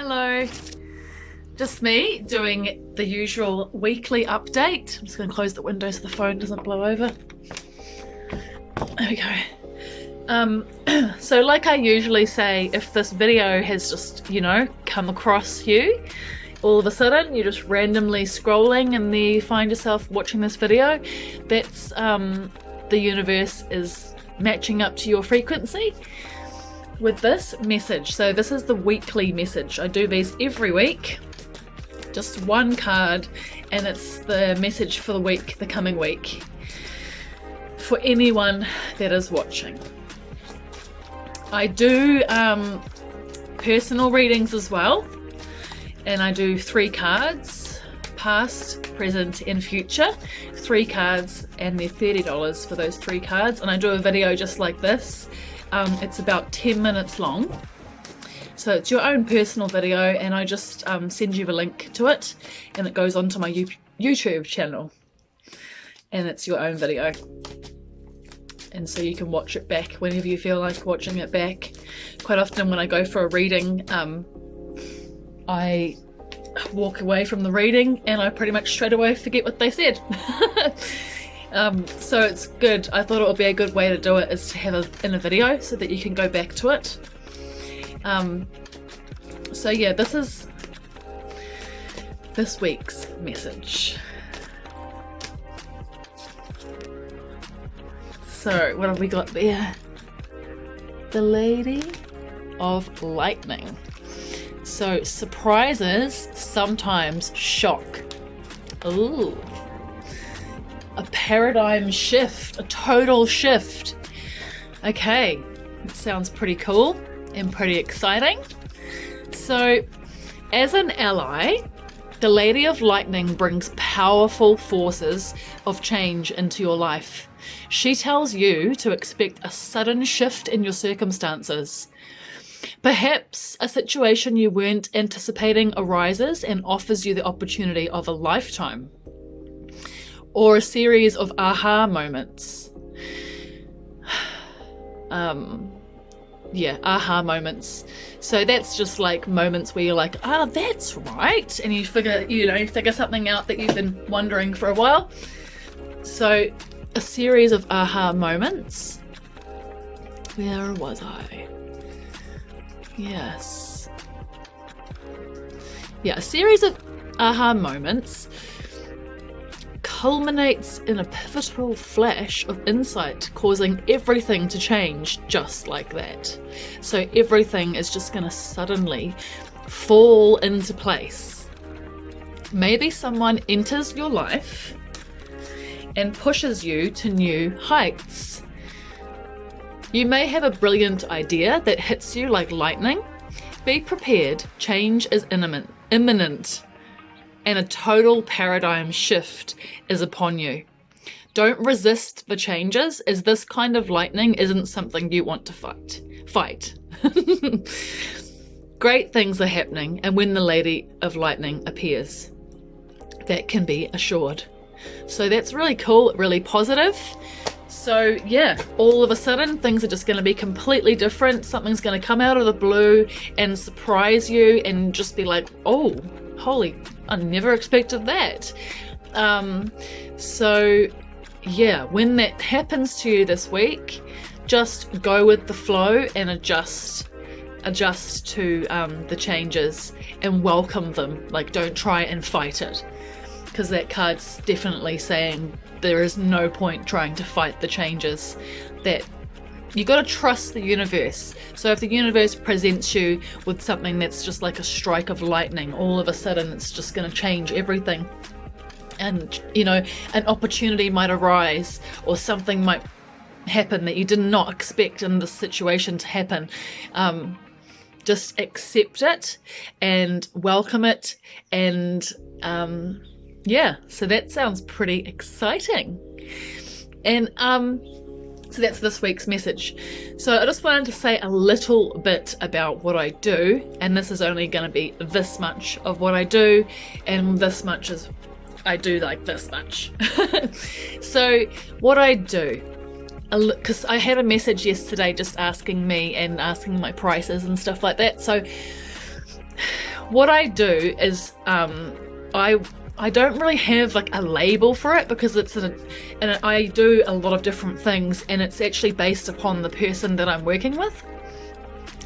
Hello, just me doing the usual weekly update. I'm just going to close the window so the phone doesn't blow over. There we go. So like I usually say, if this video has just, come across you, all of a sudden you're just randomly scrolling and then you find yourself watching this video, that's the universe is matching up to your frequency with this message. So this is the weekly message. I do these every week, just one card, and it's the message for the week, the coming week, for anyone that is watching. I do personal readings as well, and I do 3 cards, past, present and future. 3 cards, and they're $30 for those 3 cards, and I do a video just like this. It's about 10 minutes long, so it's your own personal video, and I just send you a link to it and it goes onto my YouTube channel, and it's your own video, and so you can watch it back whenever you feel like watching it back. Quite often when I go for a reading, I walk away from the reading and I pretty much straight away forget what they said. So it's good. I thought it would be a good way to do it, is to have it in a video so that you can go back to it. So yeah, this is this week's message. So what have we got there? The Lady of Lightning. So surprises sometimes shock. Ooh. A paradigm shift, a total shift. Okay, it sounds pretty cool and pretty exciting. So, as an ally, the Lady of Lightning brings powerful forces of change into your life. She tells you to expect a sudden shift in your circumstances. Perhaps a situation you weren't anticipating arises and offers you the opportunity of a lifetime, or a series of aha moments. Aha moments. So that's just like moments where you're like, that's right, and you figure something out that you've been wondering for a while. So a series of aha moments. Where was I? Yes. Yeah, a series of aha moments culminates in a pivotal flash of insight, causing everything to change just like that. So everything is just going to suddenly fall into place. Maybe someone enters your life and pushes you to new heights. You may have a brilliant idea that hits you like lightning. Be prepared, change is imminent. And a total paradigm shift is upon you. Don't resist the changes, as this kind of lightning isn't something you want to fight. Great things are happening, and when the Lady of Lightning appears, that can be assured. So that's really cool, really positive. So yeah, all of a sudden things are just going to be completely different. Something's going to come out of the blue and surprise you and just be like, oh, holy, I never expected that. So yeah, when that happens to you this week, just go with the flow and adjust to the changes and welcome them. Like, don't try and fight it, because that card's definitely saying there is no point trying to fight the changes. That you got to trust the universe. So if the universe presents you with something that's just like a strike of lightning, all of a sudden it's just going to change everything. And, an opportunity might arise, or something might happen that you did not expect in this situation to happen. Just accept it and welcome it. And so that sounds pretty exciting. And so that's this week's message. So I just wanted to say a little bit about what I do, and this is only going to be this much of what I do, and this much is I do like this much. So what I do, because I had a message yesterday just asking me and asking my prices and stuff like that. So what I do is I don't really have like a label for it, because and I do a lot of different things, and it's actually based upon the person that I'm working with.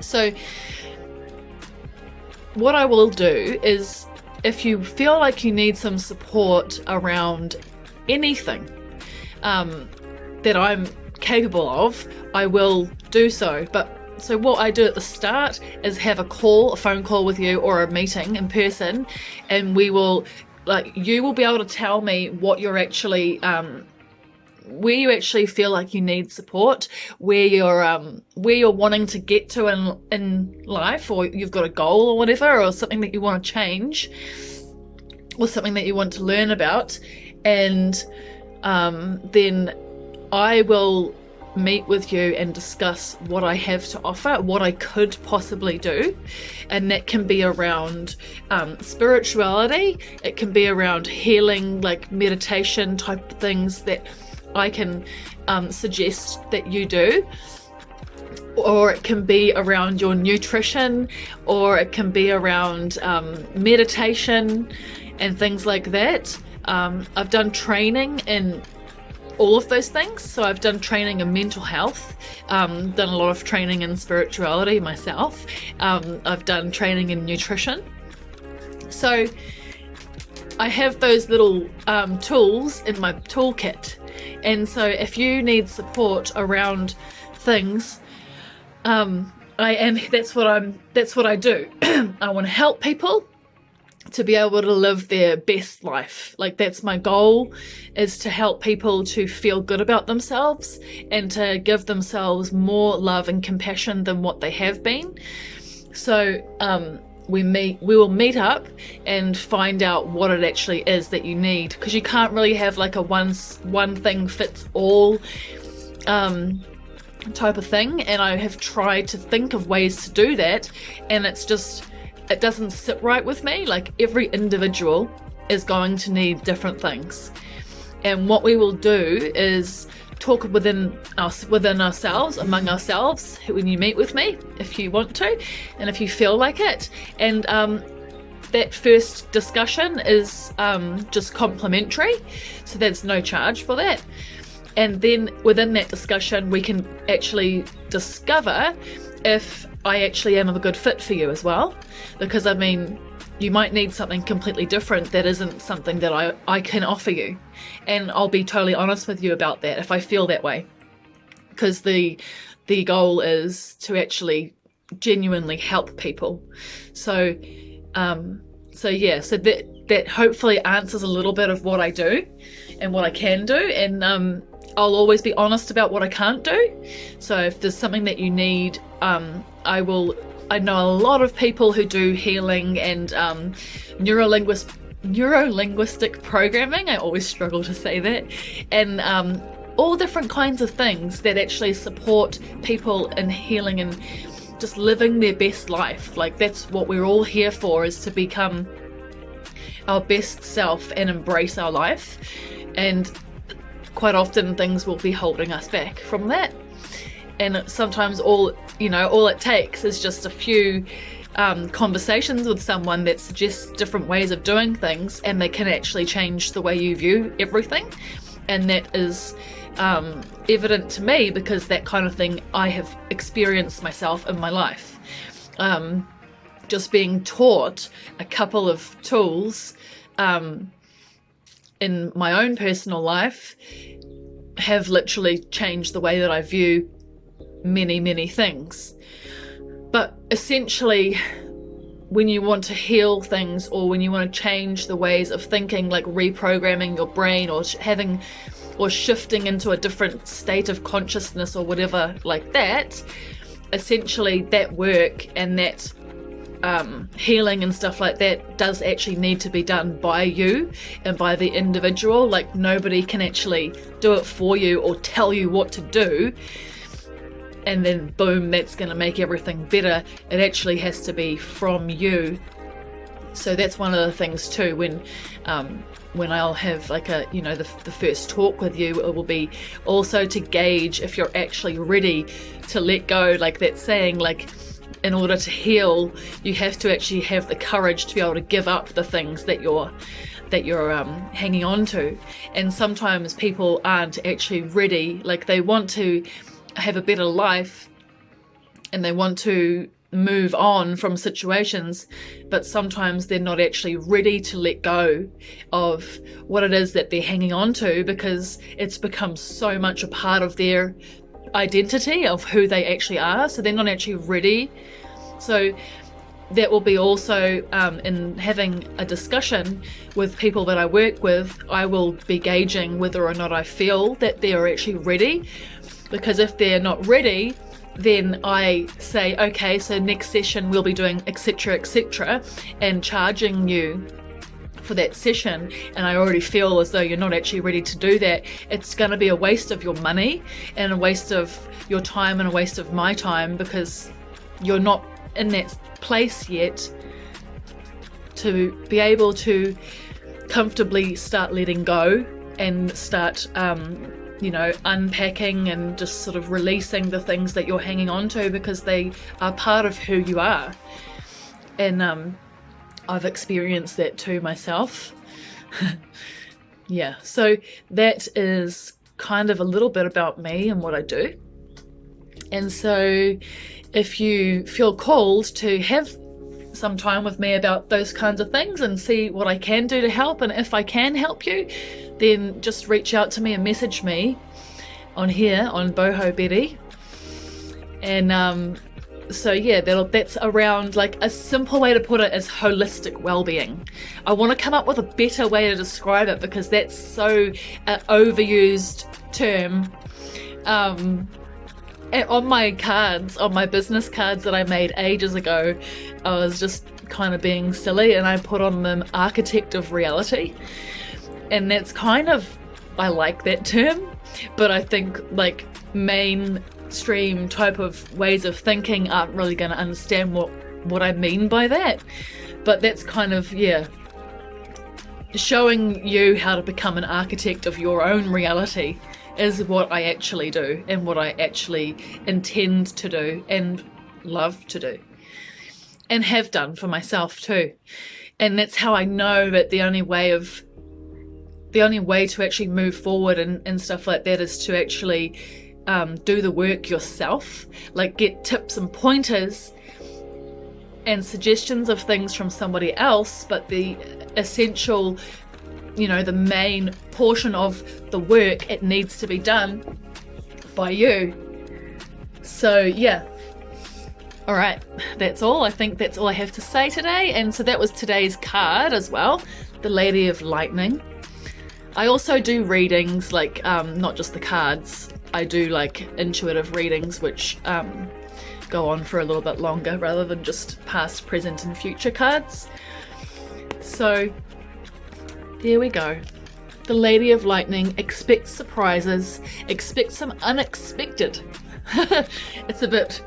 So what I will do is, if you feel like you need some support around anything that I'm capable of, I will do so. So what I do at the start is have a phone call with you, or a meeting in person, and we will, like, you will be able to tell me what you're actually, where you actually feel like you need support, where you're wanting to get to in life, or you've got a goal or whatever, or something that you want to change, or something that you want to learn about, and then I will meet with you and discuss what I have to offer, what I could possibly do. And that can be around spirituality, it can be around healing, like meditation type things that I can suggest that you do, or it can be around your nutrition, or it can be around meditation and things like that. I've done training in all of those things. So I've done training in mental health, done a lot of training in spirituality myself. I've done training in nutrition. So I have those little tools in my toolkit. And so if you need support around things, that's what I do. I want to help people to be able to live their best life. Like, that's my goal, is to help people to feel good about themselves and to give themselves more love and compassion than what they have been. So we will meet up and find out what it actually is that you need, because you can't really have like a one thing fits all type of thing. And I have tried to think of ways to do that, and it doesn't sit right with me. Like, every individual is going to need different things. And what we will do is talk within ourselves, among ourselves, when you meet with me, if you want to, and if you feel like it. And that first discussion is just complimentary, so there's no charge for that. And then within that discussion, we can actually discover if I actually am a good fit for you as well. Because, I mean, you might need something completely different that isn't something that I can offer you. And I'll be totally honest with you about that if I feel that way. Because the goal is to actually genuinely help people. So that hopefully answers a little bit of what I do and what I can do. And I'll always be honest about what I can't do. So if there's something that you need, I know a lot of people who do healing and neuro-linguistic programming. I always struggle to say that. And all different kinds of things that actually support people in healing and just living their best life. Like, that's what we're all here for, is to become our best self and embrace our life. And quite often things will be holding us back from that. And sometimes all it takes is just a few conversations with someone that suggests different ways of doing things, and they can actually change the way you view everything. And that is evident to me, because that kind of thing I have experienced myself in my life. Just being taught a couple of tools in my own personal life have literally changed the way that I view many things. But essentially, when you want to heal things, or when you want to change the ways of thinking, like reprogramming your brain, or shifting into a different state of consciousness, or whatever like that, essentially that work and that healing and stuff like that does actually need to be done by you and by the individual. Like, nobody can actually do it for you or tell you what to do, and then boom, that's going to make everything better. It actually has to be from you. So that's one of the things too, when I'll have like the first talk with you, it will be also to gauge if you're actually ready to let go, like that saying, like, in order to heal, you have to actually have the courage to be able to give up the things that you're hanging on to. And sometimes people aren't actually ready. Like, they want to have a better life and they want to move on from situations, but sometimes they're not actually ready to let go of what it is that they're hanging on to, because it's become so much a part of their identity of who they actually are. So they're not actually ready. So that will be also in having a discussion with people that I work with, I will be gauging whether or not I feel that they're actually ready. Because if they're not ready, then I say, okay, so next session we'll be doing etc., and charging you for that session, and I already feel as though you're not actually ready to do that, it's going to be a waste of your money and a waste of your time and a waste of my time, because you're not in that place yet to be able to comfortably start letting go and start unpacking and just sort of releasing the things that you're hanging on to, because they are part of who you are. And I've experienced that too myself. Yeah, so that is kind of a little bit about me and what I do. And so if you feel called to have some time with me about those kinds of things and see what I can do to help, and if I can help you, then just reach out to me and message me on here on Boho Betty. And so yeah, that's around, like, a simple way to put it is holistic well-being. I want to come up with a better way to describe it, because that's so overused term. On my cards, on my business cards that I made ages ago, I was just kind of being silly and I put on them architect of reality. And that's kind of, I like that term, but I think like mainstream type of ways of thinking aren't really going to understand what I mean by that. But that's kind of, yeah, showing you how to become an architect of your own reality is what I actually do, and what I actually intend to do and love to do, and have done for myself too. And that's how I know that the only way to actually move forward and stuff like that is to actually do the work yourself, like get tips and pointers and suggestions of things from somebody else, but the essential, the main portion of the work, it needs to be done by you. So yeah, all right, that's all. I think that's all I have to say today. And so that was today's card as well, the Lady of Lightning. I also do readings, like not just the cards, I do like intuitive readings, which go on for a little bit longer rather than just past, present and future cards. So there we go. The Lady of Lightning. Expect surprises. Expect some unexpected. It's a bit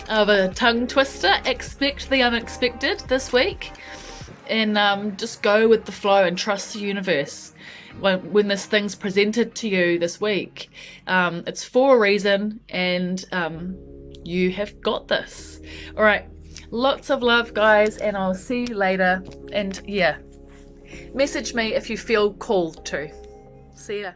of a tongue twister. Expect the unexpected this week. And just go with the flow and trust the universe. When this thing's presented to you this week, it's for a reason, and you have got this. All right. Lots of love, guys, and I'll see you later. And yeah, message me if you feel called to. See ya.